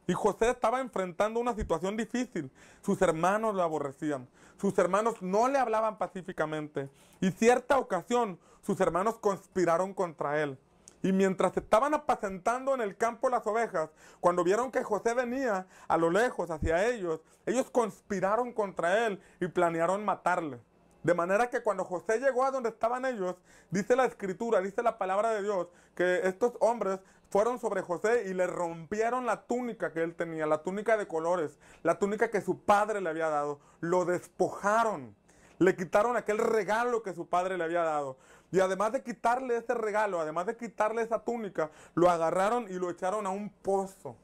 Y José estaba enfrentando una situación difícil. Sus hermanos lo aborrecían. Sus hermanos no le hablaban pacíficamente. Y cierta ocasión, sus hermanos conspiraron contra él. Y mientras estaban apacentando en el campo las ovejas, cuando vieron que José venía a lo lejos hacia ellos, ellos conspiraron contra él y planearon matarle. De manera que cuando José llegó a donde estaban ellos, dice la escritura, dice la palabra de Dios, que estos hombres fueron sobre José y le rompieron la túnica que él tenía, la túnica de colores, la túnica que su padre le había dado. Lo despojaron, le quitaron aquel regalo que su padre le había dado. Y además de quitarle ese regalo, además de quitarle esa túnica, lo agarraron y lo echaron a un pozo.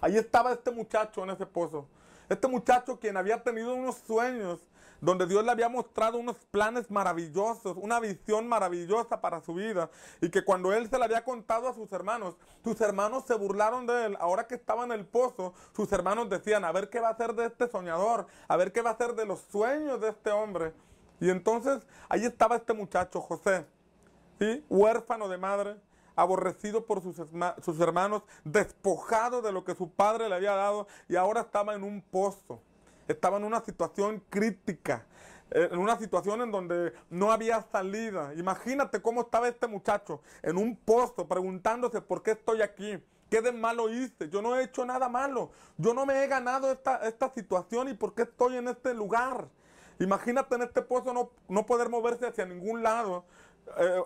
Ahí estaba este muchacho en ese pozo. Este muchacho quien había tenido unos sueños donde Dios le había mostrado unos planes maravillosos, una visión maravillosa para su vida. Y que cuando él se la había contado a sus hermanos se burlaron de él. Ahora que estaba en el pozo, sus hermanos decían, a ver qué va a hacer de este soñador, a ver qué va a hacer de los sueños de este hombre. Y entonces ahí estaba este muchacho, José, ¿sí? Huérfano de madre, aborrecido por sus hermanos, despojado de lo que su padre le había dado, y ahora estaba en un pozo. Estaba en una situación crítica, en una situación en donde no había salida. Imagínate cómo estaba este muchacho en un pozo preguntándose por qué estoy aquí. ¿Qué de malo hice? Yo no he hecho nada malo. Yo no me he ganado esta situación y por qué estoy en este lugar. Imagínate en este pozo no poder moverse hacia ningún lado.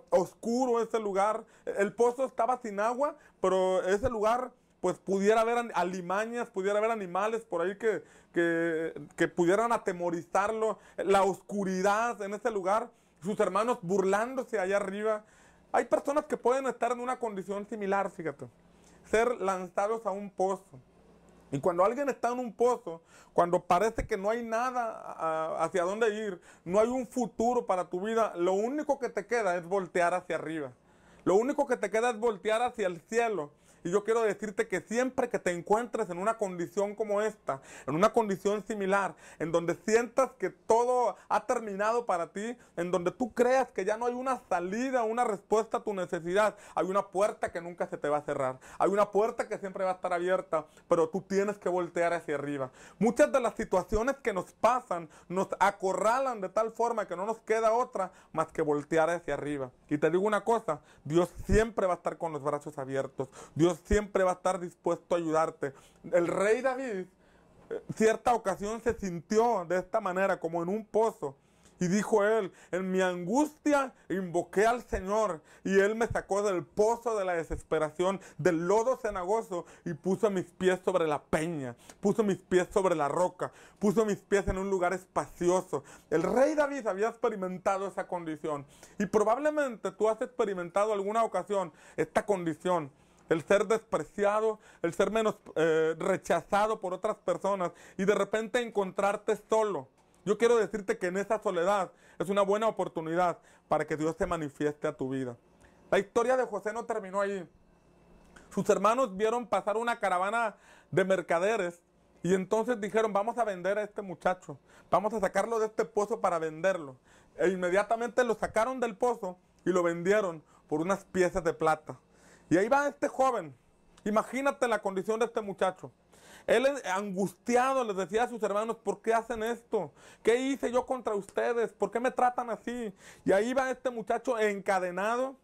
Oscuro ese lugar. El pozo estaba sin agua, pero ese lugar pues pudiera haber alimañas, pudiera haber animales por ahí que pudieran atemorizarlo. La oscuridad en ese lugar, sus hermanos burlándose allá arriba. Hay personas que pueden estar en una condición similar, fíjate. Ser lanzados a un pozo. Y cuando alguien está en un pozo, cuando parece que no hay nada hacia dónde ir, no hay un futuro para tu vida, lo único que te queda es voltear hacia arriba. Lo único que te queda es voltear hacia el cielo. Y yo quiero decirte que siempre que te encuentres en una condición como esta, en una condición similar, en donde sientas que todo ha terminado para ti, en donde tú creas que ya no hay una salida, una respuesta a tu necesidad, hay una puerta que nunca se te va a cerrar, hay una puerta que siempre va a estar abierta, pero tú tienes que voltear hacia arriba. Muchas de las situaciones que nos pasan nos acorralan de tal forma que no nos queda otra más que voltear hacia arriba. Y te digo una cosa, Dios siempre va a estar con los brazos abiertos. Dios siempre va a estar dispuesto a ayudarte. El rey David, cierta ocasión se sintió de esta manera, como en un pozo. Y dijo él, en mi angustia invoqué al Señor y Él me sacó del pozo de la desesperación, del lodo cenagoso y puso mis pies sobre la peña, puso mis pies sobre la roca, puso mis pies en un lugar espacioso. El rey David había experimentado esa condición y probablemente tú has experimentado alguna ocasión esta condición. El ser despreciado, el ser rechazado por otras personas y de repente encontrarte solo. Yo quiero decirte que en esa soledad es una buena oportunidad para que Dios se manifieste a tu vida. La historia de José no terminó allí. Sus hermanos vieron pasar una caravana de mercaderes y entonces dijeron, vamos a vender a este muchacho, vamos a sacarlo de este pozo para venderlo. E inmediatamente lo sacaron del pozo y lo vendieron por unas piezas de plata. Y ahí va este joven. Imagínate la condición de este muchacho. Él angustiado les decía a sus hermanos, ¿por qué hacen esto? ¿Qué hice yo contra ustedes? ¿Por qué me tratan así? Y ahí va este muchacho encadenado,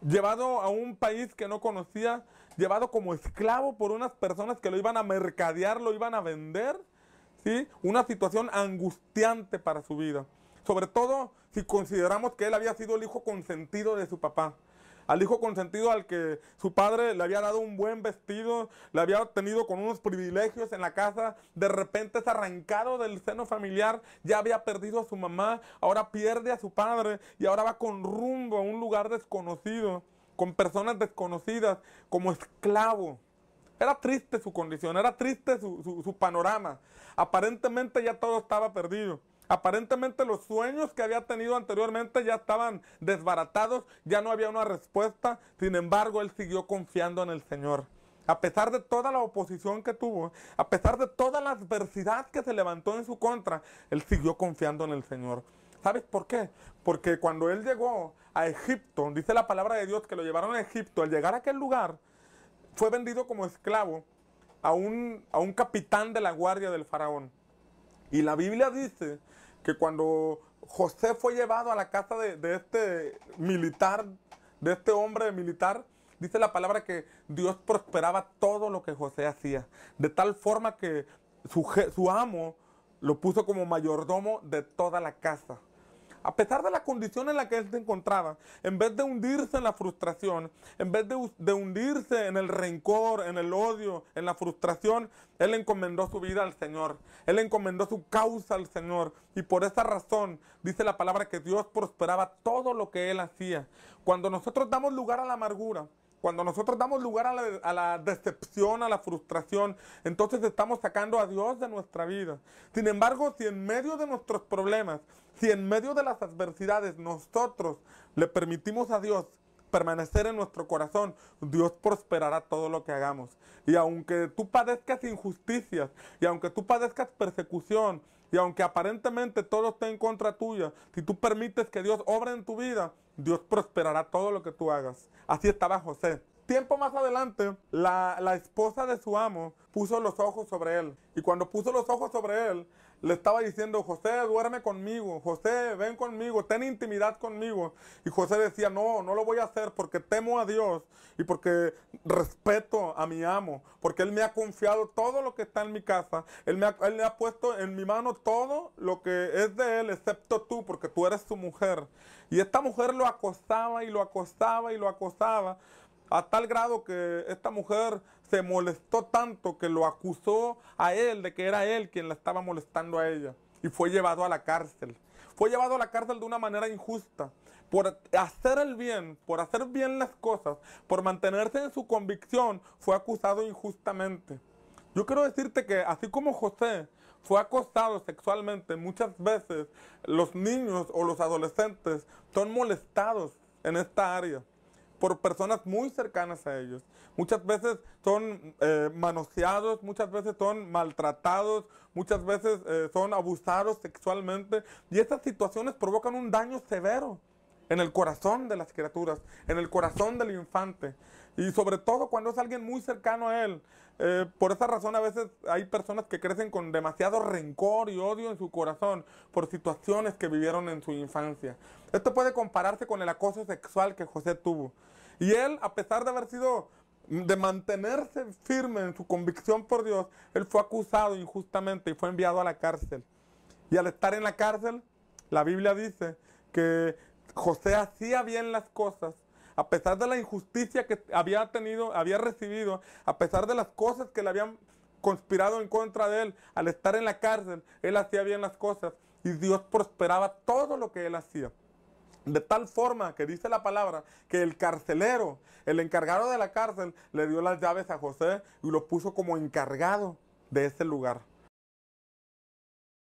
llevado a un país que no conocía, llevado como esclavo por unas personas que lo iban a mercadear, lo iban a vender, ¿sí? Una situación angustiante para su vida. Sobre todo si consideramos que él había sido el hijo consentido de su papá. Al hijo consentido al que su padre le había dado un buen vestido, le había tenido con unos privilegios en la casa, de repente es arrancado del seno familiar, ya había perdido a su mamá, ahora pierde a su padre y ahora va con rumbo a un lugar desconocido, con personas desconocidas, como esclavo. Era triste su condición, era triste su panorama. Aparentemente ya todo estaba perdido. Aparentemente los sueños que había tenido anteriormente ya estaban desbaratados, ya no había una respuesta. Sin embargo, él siguió confiando en el Señor. A pesar de toda la oposición que tuvo, a pesar de toda la adversidad que se levantó en su contra, él siguió confiando en el Señor. ¿Sabes por qué? Porque cuando él llegó a Egipto, dice la palabra de Dios que lo llevaron a Egipto, al llegar a aquel lugar, fue vendido como esclavo. a un capitán de la guardia del faraón. Y la Biblia dice que cuando José fue llevado a la casa de este militar, de este hombre militar, dice la palabra que Dios prosperaba todo lo que José hacía. De tal forma que su amo lo puso como mayordomo de toda la casa. A pesar de la condición en la que él se encontraba, en vez de hundirse en la frustración, en vez de hundirse en el rencor, en el odio, en la frustración, él encomendó su vida al Señor. Él encomendó su causa al Señor. Y por esa razón dice la palabra que Dios prosperaba todo lo que él hacía. Cuando nosotros damos lugar a la amargura, cuando nosotros damos lugar a la decepción, a la frustración, entonces estamos sacando a Dios de nuestra vida. Sin embargo, si en medio de nuestros problemas, si en medio de las adversidades nosotros le permitimos a Dios permanecer en nuestro corazón, Dios prosperará todo lo que hagamos. Y aunque tú padezcas injusticias, y aunque tú padezcas persecución, y aunque aparentemente todo esté en contra tuya, si tú permites que Dios obre en tu vida, Dios prosperará todo lo que tú hagas. Así estaba José. Tiempo más adelante, la esposa de su amo puso los ojos sobre él. Y cuando puso los ojos sobre él, le estaba diciendo: José, duerme conmigo. José, ven conmigo, ten intimidad conmigo. Y José decía: no, no lo voy a hacer porque temo a Dios y porque respeto a mi amo. Porque Él me ha confiado todo lo que está en mi casa. Él me ha puesto en mi mano todo lo que es de Él, excepto tú, porque tú eres su mujer. Y esta mujer lo acosaba y lo acosaba y lo acosaba, a tal grado que esta mujer se molestó tanto que lo acusó a él de que era él quien la estaba molestando a ella. Y fue llevado a la cárcel. Fue llevado a la cárcel de una manera injusta. Por hacer el bien, por hacer bien las cosas, por mantenerse en su convicción, fue acusado injustamente. Yo quiero decirte que así como José fue acosado sexualmente, muchas veces los niños o los adolescentes son molestados en esta área por personas muy cercanas a ellos. Muchas veces son manoseados, muchas veces son maltratados, muchas veces son abusados sexualmente. Y estas situaciones provocan un daño severo en el corazón de las criaturas, en el corazón del infante. Y sobre todo cuando es alguien muy cercano a él. Por esa razón a veces hay personas que crecen con demasiado rencor y odio en su corazón por situaciones que vivieron en su infancia. Esto puede compararse con el acoso sexual que José tuvo. Y él, a pesar de mantenerse firme en su convicción por Dios, él fue acusado injustamente y fue enviado a la cárcel. Y al estar en la cárcel, la Biblia dice que José hacía bien las cosas, a pesar de la injusticia que había recibido, a pesar de las cosas que le habían conspirado en contra de él. Al estar en la cárcel, él hacía bien las cosas y Dios prosperaba todo lo que él hacía. De tal forma que dice la palabra que el carcelero, el encargado de la cárcel, le dio las llaves a José y lo puso como encargado de ese lugar.